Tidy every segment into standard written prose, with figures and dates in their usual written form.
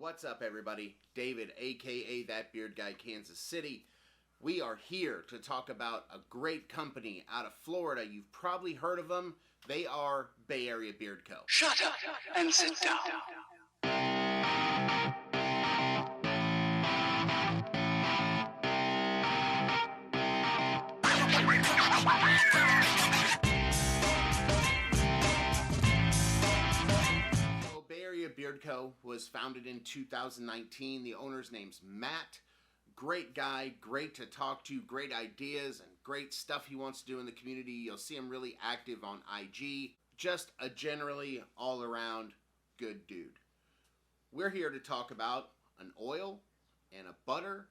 What's up, everybody? David, aka That Beard Guy, Kansas City. We are here to talk about a great company out of Florida. You've probably heard of them. They are Bay Area Beard Co. Shut up and sit down. So Bay Area Beard Co. was founded in 2019. The owner's name's Matt. Great guy, great to talk to, great ideas and great stuff he wants to do in the community. You'll see him really active on IG. Just a generally all around good dude. We're here to talk about an oil and a butter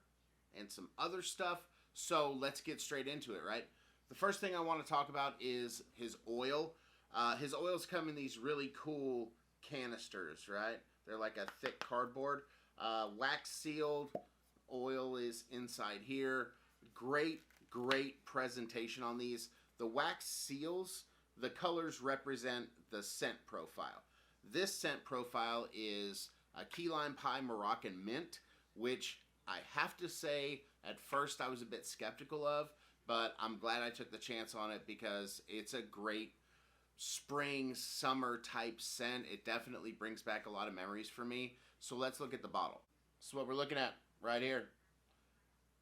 and some other stuff. So let's get straight into it, right? The first thing I want to talk about is his oil. His oils come in these really cool canisters, right? They're like a thick cardboard, wax sealed. Oil is inside here. Great presentation on these. The wax seals, the colors represent the scent profile. This scent profile is a key lime pie Moroccan mint, which I have to say at first I was a bit skeptical of, but I'm glad I took the chance on it because it's a great spring, summer type scent. It definitely brings back a lot of memories for me. So let's look at the bottle. So what we're looking at right here,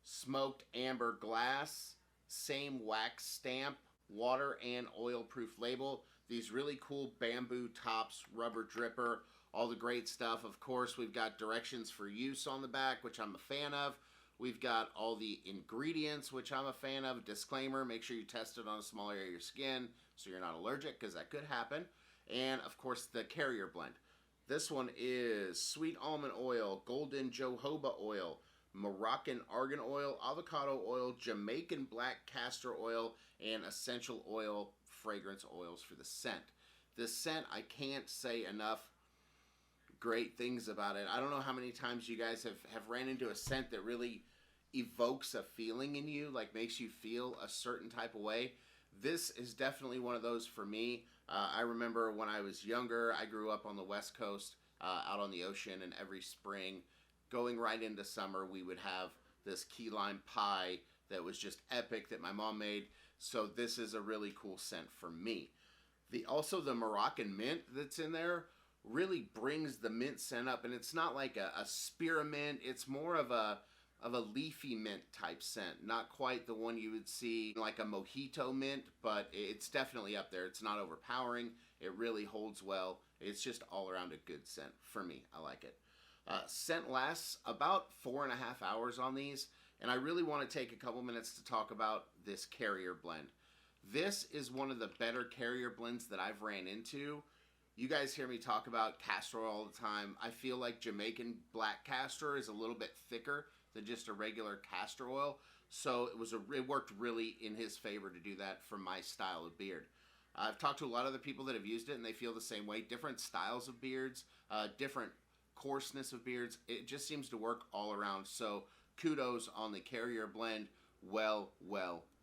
smoked amber glass, same wax stamp, water and oil proof label. These really cool bamboo tops, rubber dripper, all the great stuff. Of course, we've got directions for use on the back, which I'm a fan of. We've got all the ingredients, which I'm a fan of. Disclaimer, make sure you test it on a small area of your skin so you're not allergic, because that could happen. And of course, the carrier blend. This one is sweet almond oil, golden jojoba oil, Moroccan argan oil, avocado oil, Jamaican black castor oil, and essential oil fragrance oils for the scent. This scent, I can't say enough great things about it. I don't know how many times you guys have ran into a scent that really evokes a feeling in you, like makes you feel a certain type of way. This is definitely one of those for me. I remember when I was younger, I grew up on the West Coast, out on the ocean, and every spring, going right into summer, we would have this key lime pie that was just epic that my mom made. So this is a really cool scent for me. Also the Moroccan mint that's in there really brings the mint scent up, and it's not like a spearmint. It's more of a leafy mint type scent, not quite the one you would see like a mojito mint, but it's definitely up there. It's not overpowering. It really holds well. It's just all around a good scent for me. I like it. Scent lasts about 4.5 hours on these, and I really want to take a couple minutes to talk about this carrier blend. This is one of the better carrier blends that I've ran into. You guys hear me talk about castor oil all the time. I feel like Jamaican black castor is a little bit thicker than just a regular castor oil, so it worked really in his favor to do that for my style of beard. I've talked to a lot of other people that have used it, and they feel the same way. Different styles of beards, different coarseness of beards. It just seems to work all around. So kudos on the carrier blend. Well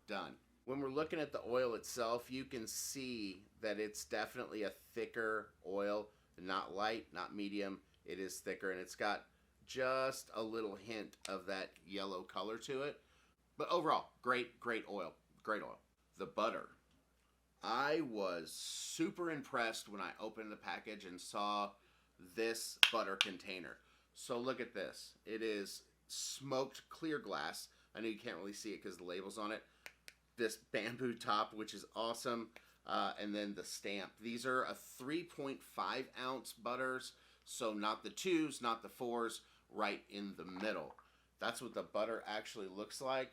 done. When we're looking at the oil itself, you can see that it's definitely a thicker oil, not light, not medium. It is thicker, and it's got just a little hint of that yellow color to it. But overall, great oil. Great oil. The butter. I was super impressed when I opened the package and saw this butter container. So look at this. It is smoked clear glass. I know you can't really see it because the label's on it. This bamboo top, which is awesome. And then the stamp. These are a 3.5 ounce butters. So not the 2s, not the 4s, right in the middle. That's what the butter actually looks like.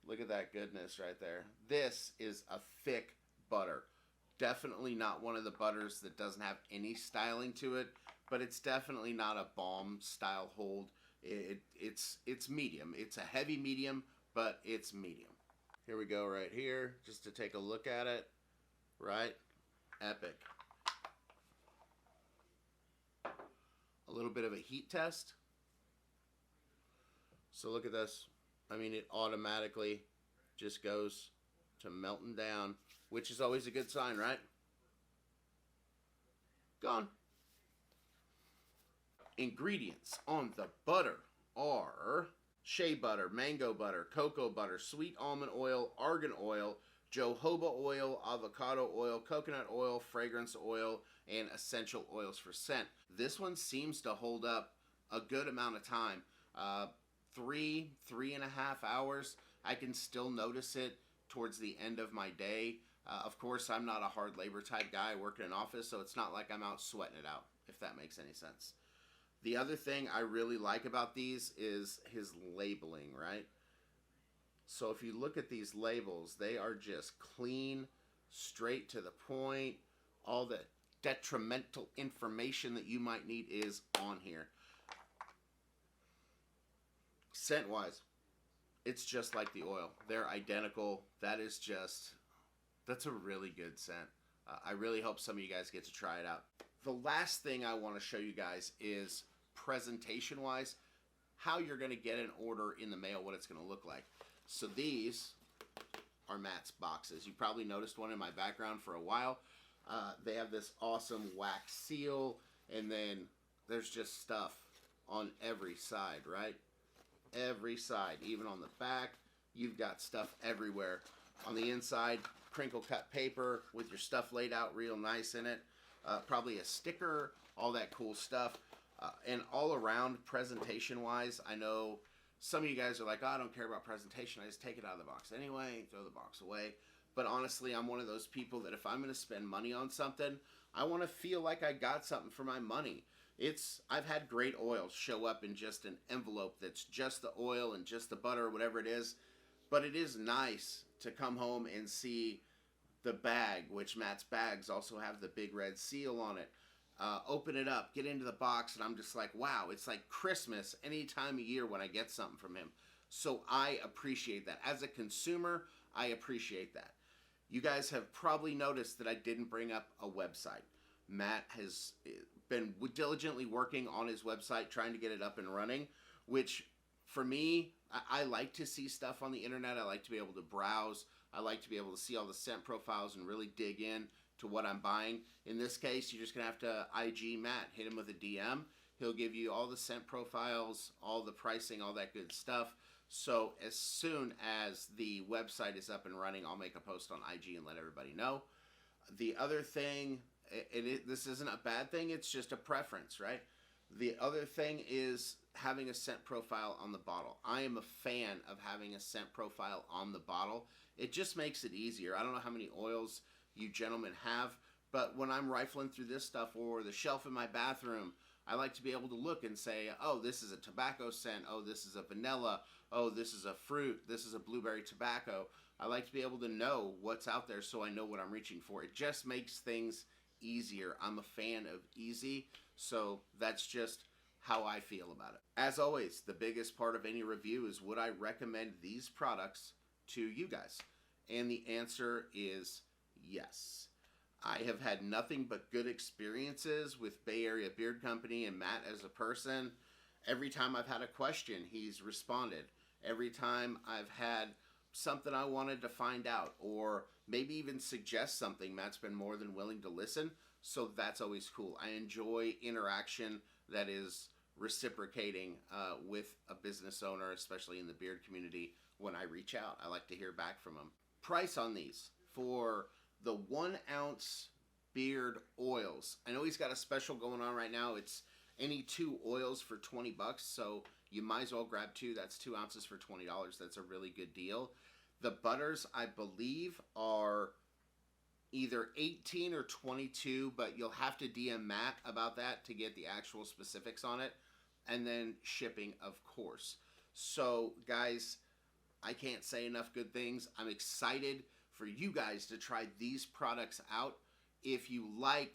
Look at that goodness right there. This is a thick butter. Definitely not one of the butters that doesn't have any styling to it, but it's definitely not a balm style hold. It's medium. It's a heavy medium, but it's medium. Here we go right here, just to take a look at it. Right? Epic. A little bit of a heat test. So look at this. I mean, it automatically just goes to melting down, which is always a good sign, right? Gone. Ingredients on the butter are shea butter, mango butter, cocoa butter, sweet almond oil, argan oil, jojoba oil, avocado oil, coconut oil, fragrance oil, and essential oils for scent. This one seems to hold up a good amount of time. 3.5 hours. I can still notice it towards the end of my day. Of course, I'm not a hard labor type guy. I work in an office, so it's not like I'm out sweating it out, if that makes any sense. The other thing I really like about these is his labeling, right? So if you look at these labels, they are just clean, straight to the point. All the detrimental information that you might need is on here. Scent-wise, it's just like the oil. They're identical. That's a really good scent. I really hope some of you guys get to try it out. The last thing I want to show you guys is presentation-wise, how you're going to get an order in the mail, what it's going to look like. So these are Matt's boxes. You probably noticed one in my background for a while. They have this awesome wax seal, and then there's just stuff on every side, right? Every side, even on the back, you've got stuff everywhere. On the inside, crinkle cut paper with your stuff laid out real nice in it. Probably a sticker, all that cool stuff. And all around, presentation-wise, I know some of you guys are like, oh, I don't care about presentation. I just take it out of the box anyway, throw the box away. But honestly, I'm one of those people that if I'm going to spend money on something, I want to feel like I got something for my money. I've had great oils show up in just an envelope that's just the oil and just the butter or whatever it is. But it is nice to come home and see the bag, which Matt's bags also have the big red seal on it. Open it up, get into the box, and I'm just like, wow, it's like Christmas any time of year when I get something from him. So I appreciate that. As a consumer, I appreciate that. You guys have probably noticed that I didn't bring up a website. Matt has been diligently working on his website, trying to get it up and running, which for me, I like to see stuff on the internet. I like to be able to browse. I like to be able to see all the scent profiles and really dig in to what I'm buying. In this case, you're just going to have to IG Matt, hit him with a DM. He'll give you all the scent profiles, all the pricing, all that good stuff. So as soon as the website is up and running, I'll make a post on IG and let everybody know. The other thing, this isn't a bad thing, it's just a preference, right? The other thing is having a scent profile on the bottle. I am a fan of having a scent profile on the bottle. It just makes it easier. I don't know how many oils you gentlemen have, but when I'm rifling through this stuff or the shelf in my bathroom, I like to be able to look and say, oh, this is a tobacco scent. Oh, this is a vanilla. Oh, this is a fruit. This is a blueberry tobacco. I like to be able to know what's out there so I know what I'm reaching for. It just makes things easier. I'm a fan of easy, so that's just how I feel about it. As always, the biggest part of any review is would I recommend these products to you guys? And the answer is yes. I have had nothing but good experiences with Bay Area Beard Company and Matt as a person. Every time I've had a question, he's responded. Every time I've had something I wanted to find out or maybe even suggest something, Matt's been more than willing to listen. So that's always cool. I enjoy interaction that is reciprocating with a business owner, especially in the beard community. When I reach out, I like to hear back from them. Price on these for the 1 ounce beard oils. I know he's got a special going on right now. It's any 2 oils for $20, so you might as well grab 2. That's 2 ounces for $20. That's a really good deal. The butters, I believe, are either 18 or 22, but you'll have to DM Matt about that to get the actual specifics on it. And then shipping, of course. So, guys, I can't say enough good things. I'm excited for you guys to try these products out. If you like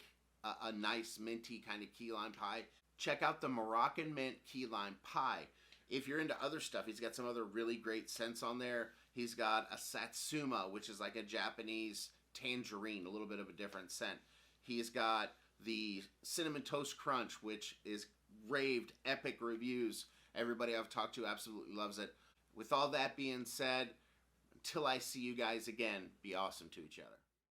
a nice minty kind of key lime pie, check out the Moroccan Mint Key Lime Pie. If you're into other stuff, he's got some other really great scents on there. He's got a Satsuma, which is like a Japanese tangerine, a little bit of a different scent. He's got the Cinnamon Toast Crunch, which is raved epic reviews. Everybody I've talked to absolutely loves it. With all that being said, until I see you guys again, be awesome to each other.